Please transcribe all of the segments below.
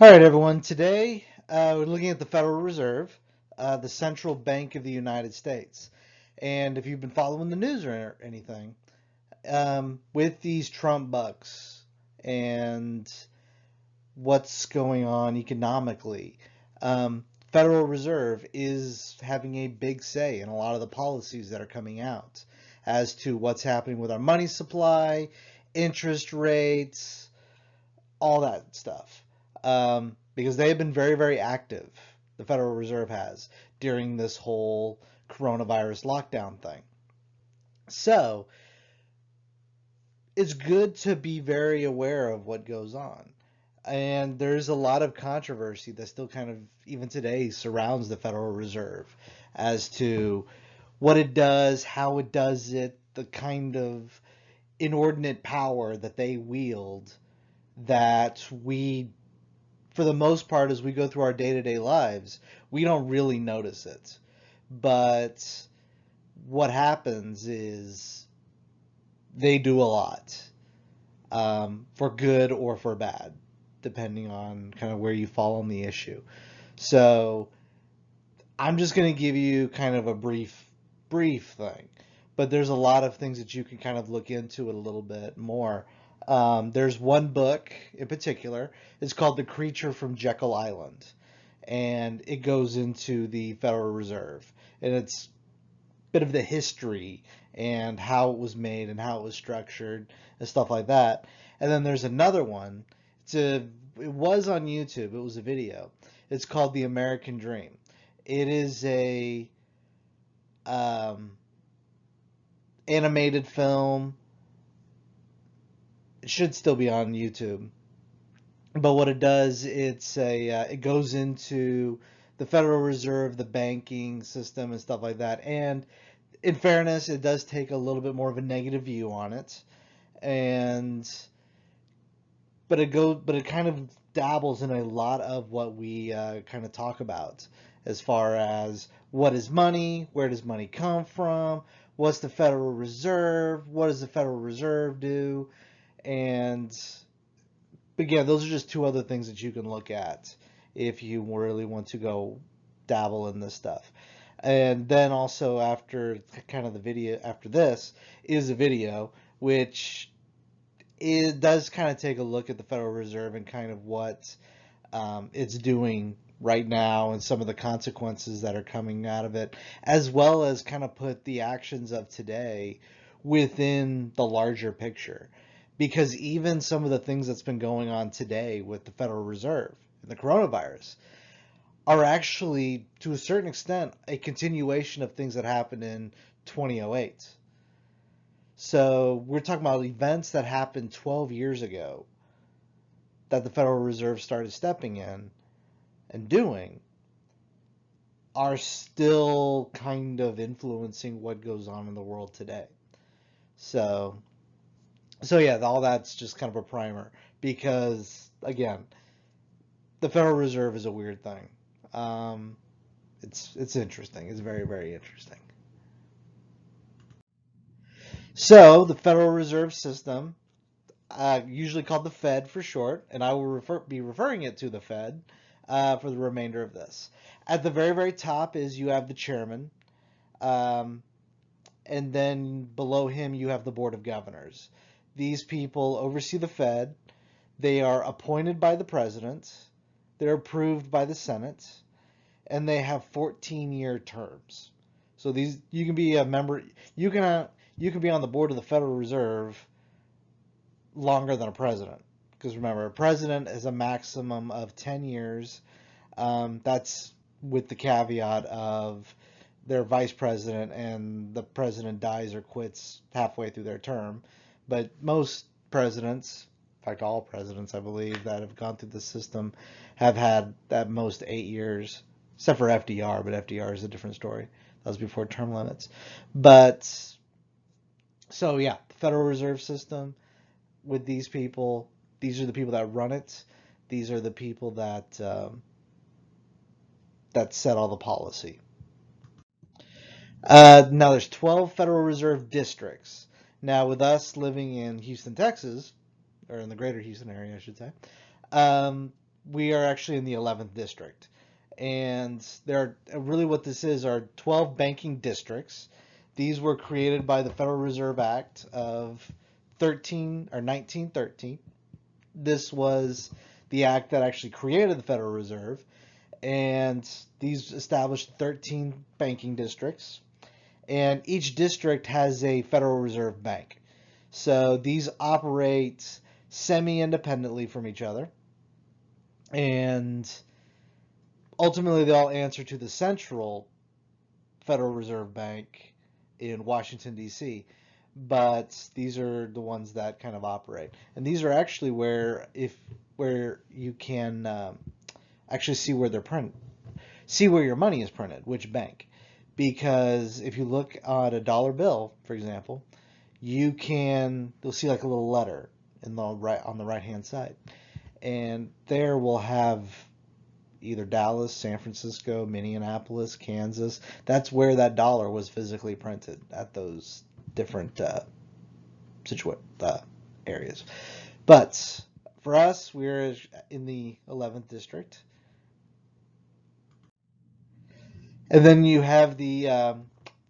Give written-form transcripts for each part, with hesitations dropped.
All right, everyone. Today we're looking at the Federal Reserve, the central bank of the United States. And if you've been following the news or anything, with these Trump bucks and what's going on economically, Federal Reserve is having a big say in a lot of the policies that are coming out as to what's happening with our money supply, interest rates, all that stuff. Because they have been very, very active, the Federal Reserve has, during this whole coronavirus lockdown thing. So it's good to be very aware of what goes on. And there's a lot of controversy that still kind of, even today, surrounds the Federal Reserve as to what it does, how it does it, the kind of inordinate power that they wield that we, for the most part, as we go through our day-to-day lives, we don't really notice it. But what happens is they do a lot, for good or for bad, depending on kind of where you fall on the issue. So I'm just going to give you kind of a brief thing, but there's a lot of things that you can kind of look into it a little bit more. There's one book in particular. It's called The Creature from Jekyll Island, and it goes into the Federal Reserve, and it's a bit of the history and how it was made and how it was structured and stuff like that. And then there's another one. It was on YouTube. It was a video. It's called The American Dream. It is a animated film. It should still be on YouTube. But what it does, it goes into the Federal Reserve, the banking system, and stuff like that. And in fairness, it does take a little bit more of a negative view on it, and but it kind of dabbles in a lot of what we kind of talk about, as far as what is money, where does money come from, what's the Federal Reserve, what does the Federal Reserve do, and again, those are just two other things that you can look at if you really want to go dabble in this stuff. And then also after kind of the video, after this is a video which it does kind of take a look at the Federal Reserve and kind of what it's doing right now and some of the consequences that are coming out of it, as well as kind of put the actions of today within the larger picture. Because even some of the things that's been going on today with the Federal Reserve and the coronavirus are actually, to a certain extent, a continuation of things that happened in 2008. So we're talking about events that happened 12 years ago that the Federal Reserve started stepping in and doing are still kind of influencing what goes on in the world today. So yeah, all that's just kind of a primer because, again, the Federal Reserve is a weird thing. It's interesting. It's very, very interesting. So the Federal Reserve System, usually called the Fed for short, and I will be referring it to the Fed for the remainder of this. At the very, very top is you have the chairman, um, and then below him you have the Board of Governors. These people oversee the Fed. They are appointed by the president. They're approved by the Senate, and they have 14-year terms. So these, you can be a member. You can be on the board of the Federal Reserve longer than a president. Because remember, a president is a maximum of 10 years. That's with the caveat of their vice president and the president dies or quits halfway through their term. But most presidents, in fact, all presidents, I believe, that have gone through the system have had at most 8 years, except for FDR, but FDR is a different story. That was before term limits. But, so yeah, the Federal Reserve System with these people, these are the people that run it. These are the people that set all the policy. Now there's 12 Federal Reserve districts. Now with us living in Houston, Texas, or in the greater Houston area, I should say, we are actually in the 11th district. And there are really what this is are 12 banking districts. These were created by the Federal Reserve Act of 1913. This was the act that actually created the Federal Reserve, and these established 13 banking districts, and each district has a Federal Reserve Bank. So these operate semi-independently from each other, and ultimately they all answer to the central Federal Reserve Bank in Washington, D.C., but these are the ones that kind of operate. And these are actually where you can actually see where they're printed, see where your money is printed, which bank. Because if you look at a dollar bill, for example, you'll see like a little letter on the right hand side, and there we'll have either Dallas, San Francisco, Minneapolis, Kansas. That's where that dollar was physically printed at those different areas. But for us, we're in the 11th district. And then you have the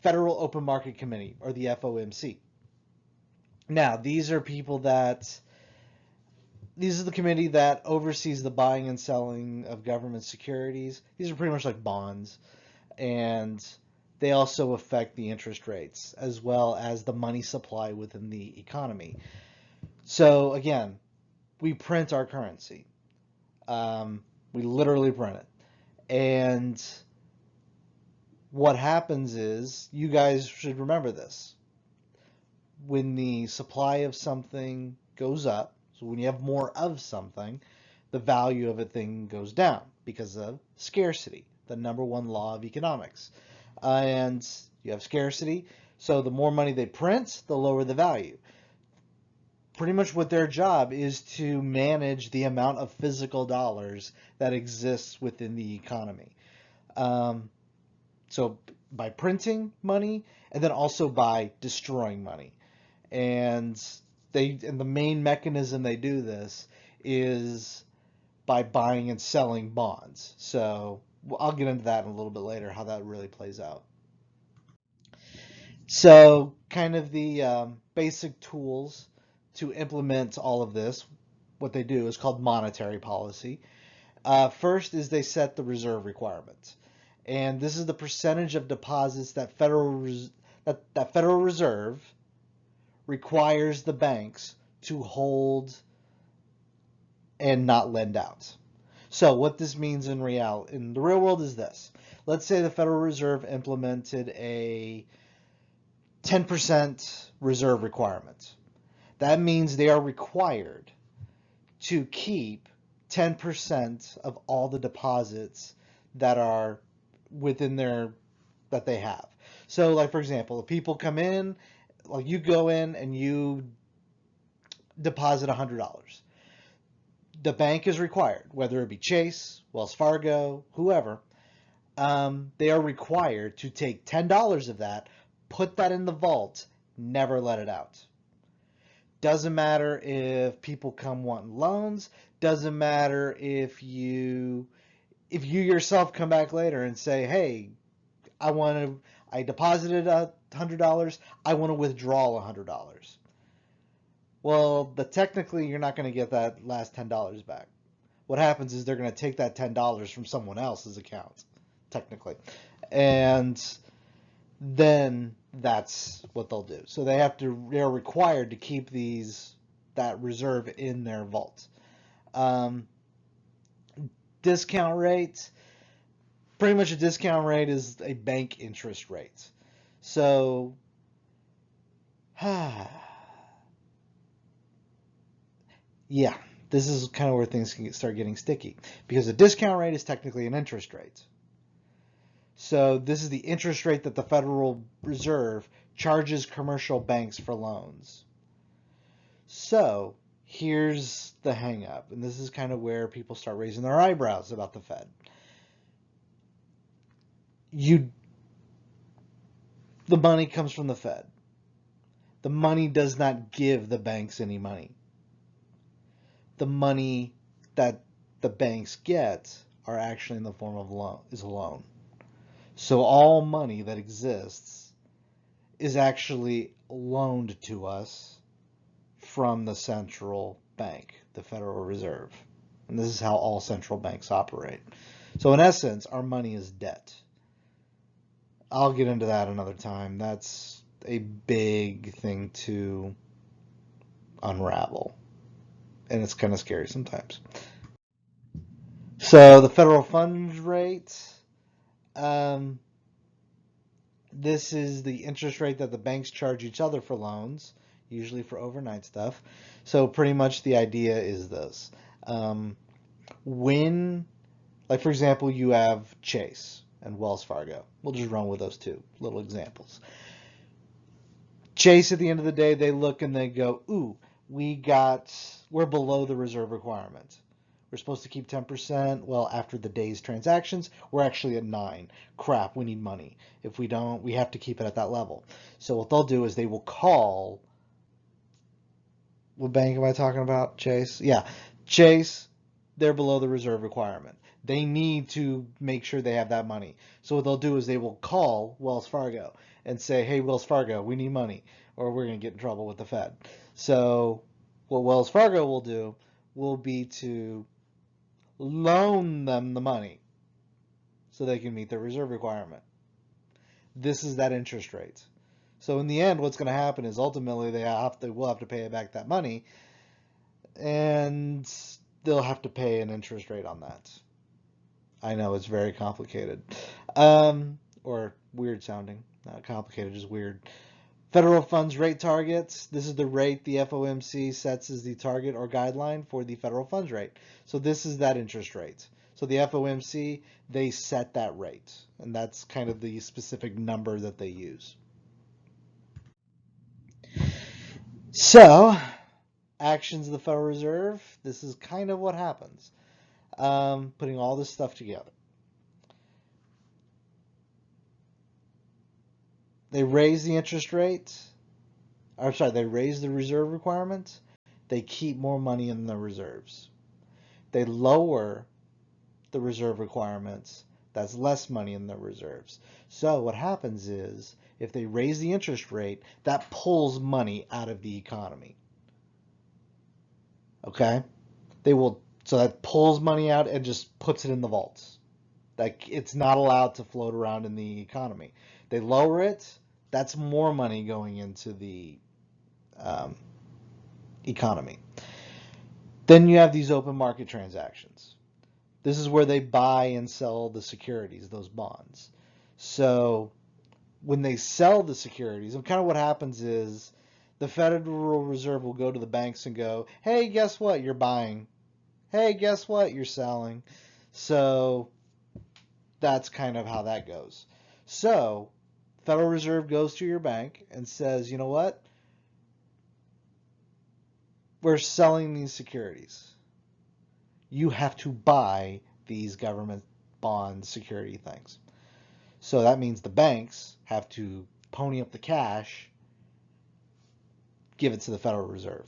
Federal Open Market Committee, or the FOMC. Now, these are the committee that oversees the buying and selling of government securities. These are pretty much like bonds, and they also affect the interest rates as well as the money supply within the economy. So again, we print our currency. We literally print it. And what happens is, you guys should remember this. When the supply of something goes up, so when you have more of something, the value of a thing goes down because of scarcity, the number one law of economics. And you have scarcity, so the more money they print, the lower the value. Pretty much what their job is to manage the amount of physical dollars that exists within the economy. So by printing money, and then also by destroying money. And the main mechanism they do this is by buying and selling bonds. So I'll get into that in a little bit later, how that really plays out. So kind of the basic tools to implement all of this, what they do is called monetary policy. First is they set the reserve requirement. And this is the percentage of deposits that Federal Reserve requires the banks to hold and not lend out. So what this means in the real world is this. Let's say the Federal Reserve implemented a 10% reserve requirement. That means they are required to keep 10% of all the deposits that are within that they have. So like, for example, if people come in, like you go in and you deposit $100. The bank is required, whether it be Chase, Wells Fargo, whoever, they are required to take $10 of that, put that in the vault, never let it out. Doesn't matter if people come wanting loans, doesn't matter if you yourself come back later and say, hey, I deposited $100, I want to withdraw $100. Well, technically you're not going to get that last $10 back. What happens is they're going to take that $10 from someone else's account, technically. And then that's what they'll do. So they're required to keep that reserve in their vault. Discount rate, pretty much a discount rate is a bank interest rate. So, yeah, this is kind of where things can start getting sticky, because a discount rate is technically an interest rate. So this is the interest rate that the Federal Reserve charges commercial banks for loans. So here's the hang up, and this is kind of where people start raising their eyebrows about the Fed. The money comes from the Fed. The money does not give the banks any money. The money that the banks get are actually in the form of a loan. So all money that exists is actually loaned to us from the central bank, the Federal Reserve. And this is how all central banks operate. So in essence, our money is debt. I'll get into that another time. That's a big thing to unravel. And it's kind of scary sometimes. So the federal funds rate, this is the interest rate that the banks charge each other for loans, usually for overnight stuff. So pretty much the idea is this. When, like for example, you have Chase and Wells Fargo. We'll just run with those two little examples. Chase, at the end of the day, they look and they go, ooh, we're below the reserve requirement. We're supposed to keep 10%. Well, after the day's transactions, we're actually at 9. Crap, we need money. If we don't, we have to keep it at that level. So what they'll do is they will call, what bank am I talking about? Chase? Yeah, Chase, they're below the reserve requirement. They need to make sure they have that money. So what they'll do is they will call Wells Fargo and say, hey, Wells Fargo, we need money, or we're going to get in trouble with the Fed. So what Wells Fargo will do will be to loan them the money so they can meet their reserve requirement. This is that interest rate. So in the end, what's going to happen is ultimately we'll have to pay back that money, and they'll have to pay an interest rate on that. I know it's very complicated, or weird sounding. Not complicated, just weird. Federal funds rate targets. This is the rate the FOMC sets as the target or guideline for the federal funds rate. So this is that interest rate. So the FOMC, they set that rate, and that's kind of the specific number that they use. So, actions of the Federal Reserve, this is kind of what happens. Putting all this stuff together. They raise the interest rate. They raise the reserve requirement. They keep more money in the reserves. They lower the reserve requirements. That's less money in the reserves. So what happens is, if they raise the interest rate, that pulls money out of the economy. Okay? So that pulls money out and just puts it in the vaults. Like, it's not allowed to float around in the economy. They lower it, that's more money going into the economy. Then you have these open market transactions. This is where they buy and sell the securities, those bonds. So when they sell the securities, and kind of what happens is the Federal Reserve will go to the banks and go, hey, guess what? You're buying. Hey, guess what? You're selling. So that's kind of how that goes. So Federal Reserve goes to your bank and says, you know what? We're selling these securities. You have to buy these government bond security things. So that means the banks have to pony up the cash, give it to the Federal Reserve.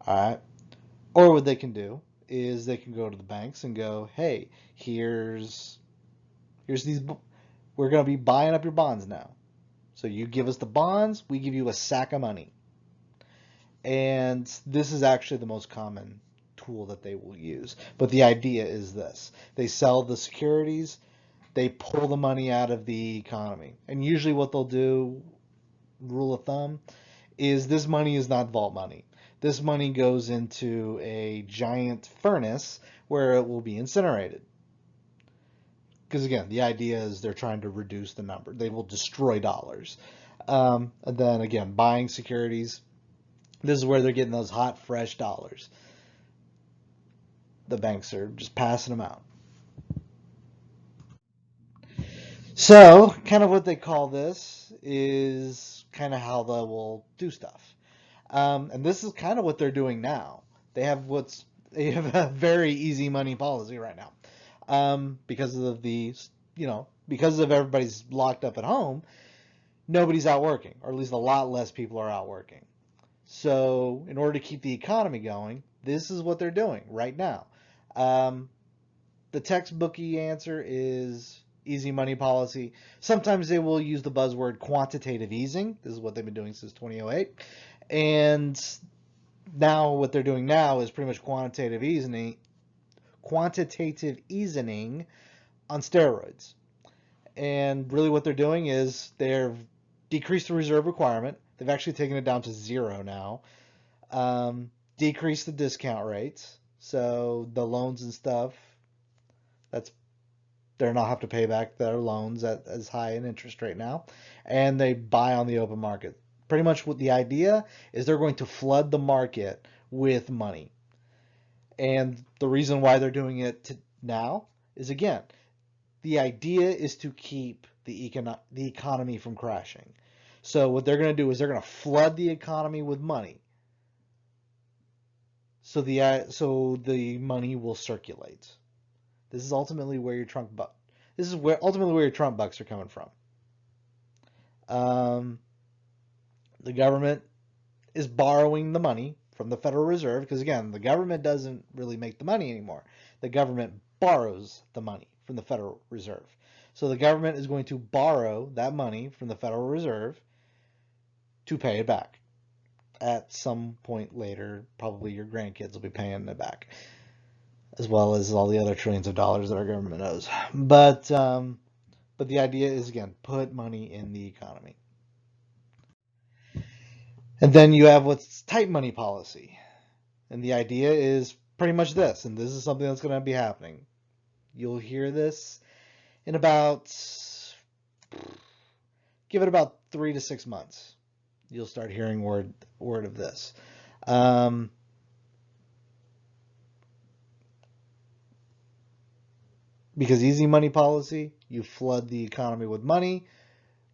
All right. Or what they can do is they can go to the banks and go, hey, here's these, we're going to be buying up your bonds now. So you give us the bonds, we give you a sack of money. And this is actually the most common tool that they will use. But the idea is this. They sell the securities, they pull the money out of the economy. And usually what they'll do, rule of thumb, is this money is not vault money. This money goes into a giant furnace where it will be incinerated. Because again, the idea is they're trying to reduce the number. They will destroy dollars. And then again, buying securities, this is where they're getting those hot, fresh dollars. The banks are just passing them out. So, kind of what they call this is kind of how they will do stuff. And this is kind of what they're doing now. They have a very easy money policy right now. Because of because of everybody's locked up at home, nobody's out working, or at least a lot less people are out working. So in order to keep the economy going, This is what they're doing right now. Um, the textbooky answer is easy money policy. Sometimes they will use the buzzword quantitative easing. This is what they've been doing since 2008. And now what they're doing now is pretty much quantitative easing on steroids. And really what they're doing is they've decreased the reserve requirement. They've actually taken it down to 0 now. Decreased the discount rates. So the loans and stuff, that's they're not have to pay back their loans at as high an interest rate now, and they buy on the open market. Pretty much what the idea is, they're going to flood the market with money, and the reason why they're doing it now is, again, the idea is to keep the economy from crashing. So what they're going to do is they're going to flood the economy with money, so the money will circulate. This is ultimately where your Trump bucks are coming from. Um, the government is borrowing the money from the Federal Reserve because, again, the government doesn't really make the money anymore. The government borrows the money from the Federal Reserve. So the government is going to borrow that money from the Federal Reserve to pay it back. At some point later, probably your grandkids will be paying it back, as well as all the other trillions of dollars that our government owes. But the idea is, again, put money in the economy. And then you have what's tight money policy. And the idea is pretty much this, and this is something that's going to be happening. You'll hear this in give it about 3 to 6 months. You'll start hearing word of this. Because easy money policy, you flood the economy with money,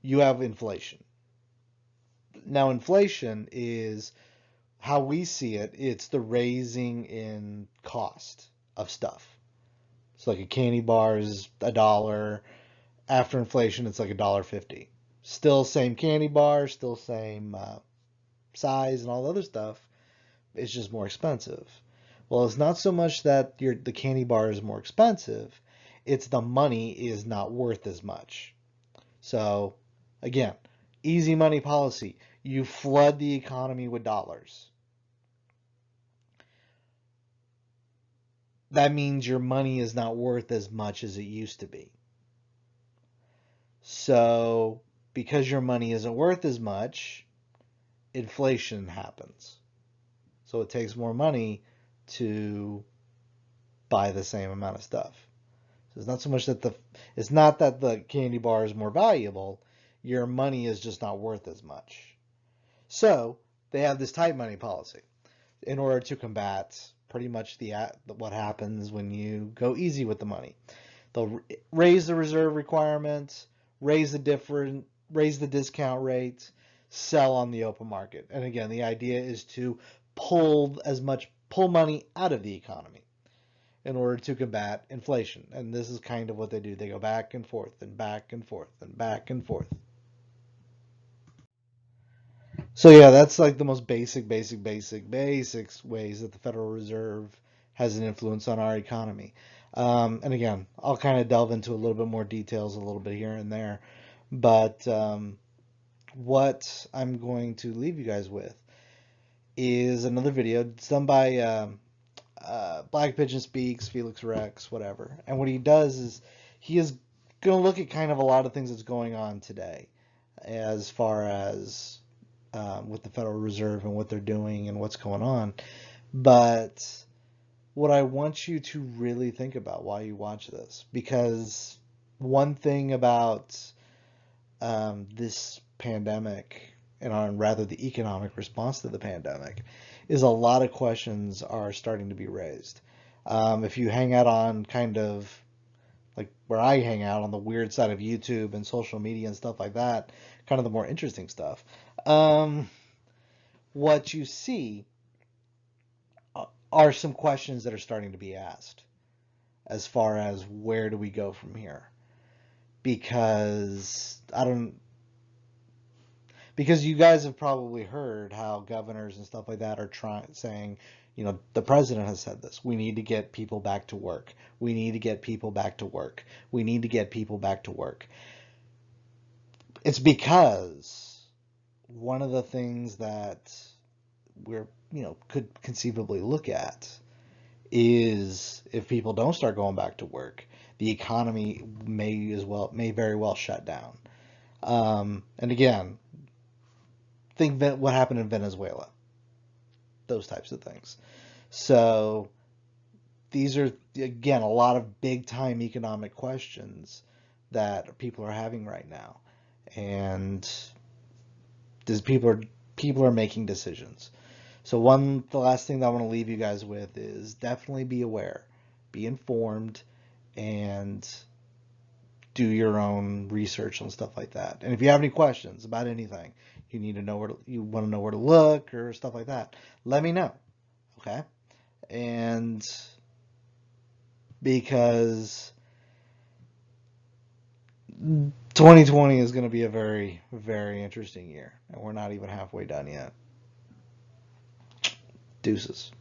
you have inflation. Now, inflation is how we see it. It's the raising in cost of stuff. So like a candy bar is $1. After inflation, it's like $1.50. Still same candy bar, still same size and all the other stuff. It's just more expensive. Well, it's not so much that the candy bar is more expensive. It's the money is not worth as much. So, again, easy money policy. You flood the economy with dollars. That means your money is not worth as much as it used to be. So, because your money isn't worth as much, inflation happens. So it takes more money to buy the same amount of stuff. So it's not so much that it's not that the candy bar is more valuable, your money is just not worth as much. So they have this tight money policy in order to combat pretty much what happens when you go easy with the money. They'll raise the reserve requirements, raise the discount rate, sell on the open market. And again, the idea is to pull money out of the economy in order to combat inflation. And this is kind of what they do. They go back and forth and back and forth and back and forth. So yeah, that's like the most basics ways that the Federal Reserve has an influence on our economy. And again, I'll kind of delve into a little bit more details a little bit here and there. But what I'm going to leave you guys with is another video. It's done by Black Pigeon Speaks, Felix Rex, whatever. And what he does is he is going to look at kind of a lot of things that's going on today as far as with the Federal Reserve and what they're doing and what's going on. But what I want you to really think about while you watch this, because one thing about this pandemic, and rather the economic response to the pandemic, is a lot of questions are starting to be raised. If you hang out on kind of like where I hang out on the weird side of YouTube and social media and stuff like that, kind of the more interesting stuff, what you see are some questions that are starting to be asked as far as where do we go from here? Because you guys have probably heard how governors and stuff like that are saying The president has said this. We need to get people back to work. We need to get people back to work. We need to get people back to work. It's because one of the things that we're, could conceivably look at is if people don't start going back to work, the economy may very well shut down. And again, think what happened in Venezuela, those types of things. So these are, again, a lot of big time economic questions that people are having right now. And people are making decisions. So the last thing that I want to leave you guys with is definitely be aware, be informed, and do your own research and stuff like that. And if you have any questions about anything, you want to know where to look or stuff like that, let me know. Okay? And because 2020 is going to be a very, very interesting year, and we're not even halfway done yet. Deuces.